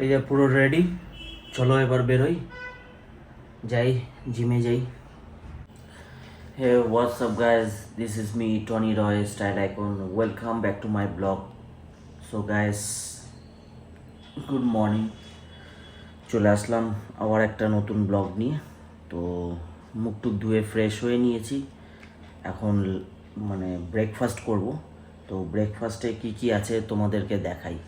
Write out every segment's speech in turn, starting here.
এই যে পুরো রেডি, চলো এবার বেরোই, যাই জিমে যাই। Hey, what's up guys, this is me Tony Roy Style Icon. Welcome back to my blog. So guys, good morning. চলে আসলাম আবার একটা নতুন ব্লগ নিয়ে। তো মুখ টুক ধুয়ে ফ্রেশ হয়ে নিয়েছি, এখন মানে ব্রেকফাস্ট করব। তো ব্রেকফাস্টে কি কি আছে তোমাদেরকে দেখাই।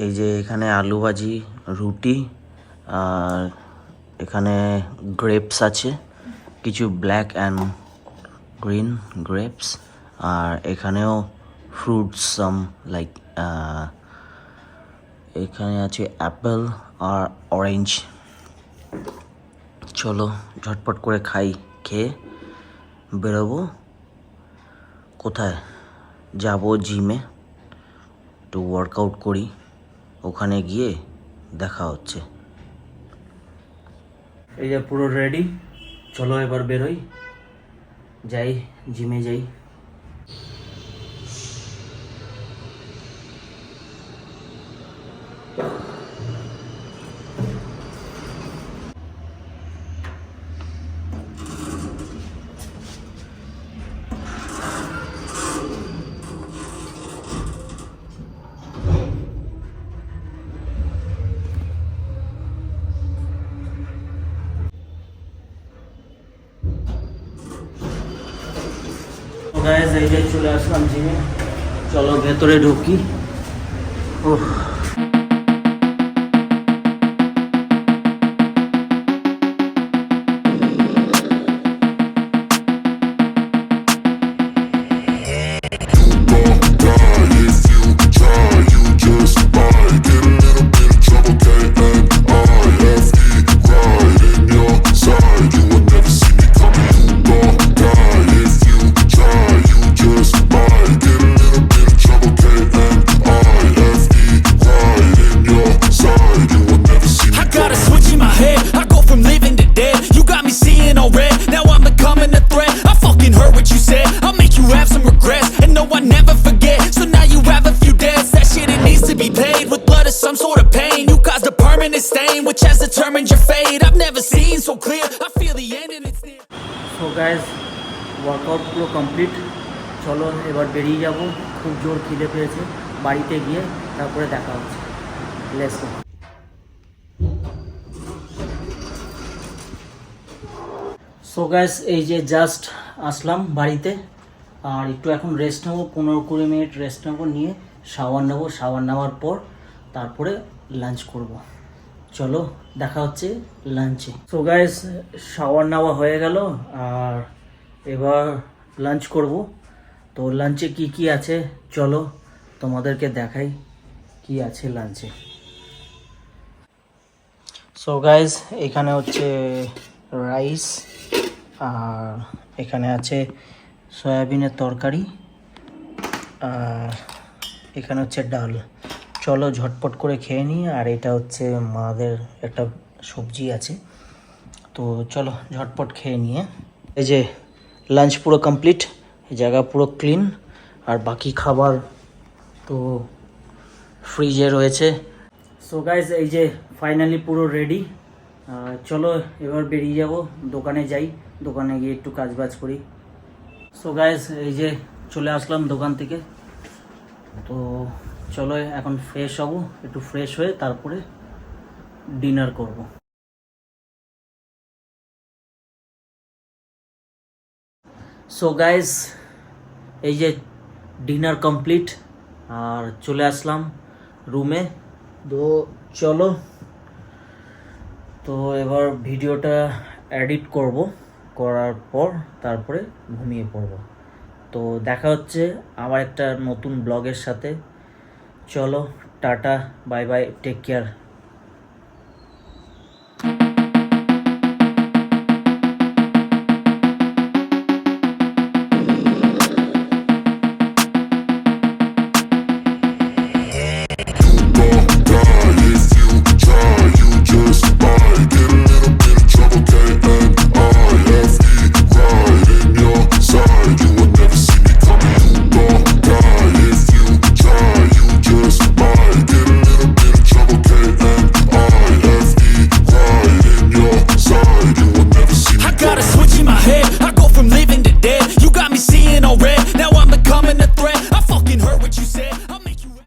এই যে এখানে আলু ভাজি, রুটি, আর এখানে গ্রেপস আছে, কিছু ব্ল্যাক অ্যান্ড গ্রিন গ্রেপস, আর এখানেও ফ্রুটস সাম লাইক এখানে আছে অ্যাপেল আর অরেঞ্জ। চলো ঝটপট করে খাই, খেয়ে বেরোবো। কোথায় যাব? জিমে একটু ওয়ার্কআউট করি, ওখানে গিয়ে দেখা হচ্ছে। এই যে পুরো রেডি, চলো এবার বেরোই, যাই জিমে যাই। গাইস এই যে চলে আসলাম জিমে, চলো ভেতরে ঢুকি। ওহ, some sort of pain. You caused a permanent stain, which has determined your fate. I've never seen so clear. I feel the end and it's near. So guys, workout পুরো কমপ্লিট, চলো এবার বেরিয়ে যাব। খুব জোর খিদে পেয়েছে, বাড়িতে গিয়ে তারপরে দেখা হচ্ছে। Let's go. সো গাইস এই যে জাস্ট আসলাম বাড়িতে, আর একটু এখন রেস্ট নেবো, 15-20 মিনিট রেস্ট নেবো, নিয়ে শাওয়ার নেবো। শাওয়ার নেওয়ার পর তারপরে লাঞ্চ করব। চলো দেখা হচ্ছে লাঞ্চে। সো গাইস শাওয়ার নেওয়া হয়ে গেল, আর এবার লাঞ্চ করব। তো লাঞ্চে কি কি আছে চলো তোমাদেরকে দেখাই কি আছে লাঞ্চে। সো গাইস এখানে হচ্ছে রাইস, আর এখানে আছে সয়াবিনের তরকারি, আর এখানে হচ্ছে ডাল। চলো ঝটপট করে খেয়ে নিই। আর এটা হচ্ছে মাদের একটা সবজি আছে, তো চলো ঝটপট খেয়ে নিয়ে। এই যে লাঞ্চ পুরো কমপ্লিট, জায়গা পুরো ক্লিন, আর বাকি খাবার তো ফ্রিজে রয়েছে। সো গাইজ এই যে ফাইনালি পুরো রেডি, চলো এবার বেরিয়ে যাব, দোকানে যাই, দোকানে গিয়ে একটু কাজবাজ করি। সো গাইজ এই যে চলে আসলাম দোকান থেকে। তো চলো এখন ফ্রেশ হব, একটু ফ্রেশ হয়ে তারপরে ডিনার করব। সো গাইজ এই যে ডিনার কমপ্লিট, আর চলে আসলাম রুমে। তো চলো, তো এবার ভিডিওটা এডিট করব, করার পর তারপরে ঘুমিয়ে পড়ব। তো দেখা হচ্ছে আবার একটা নতুন ব্লগের সাথে। চলো টাটা, বাই বাই, টেক কেয়ার।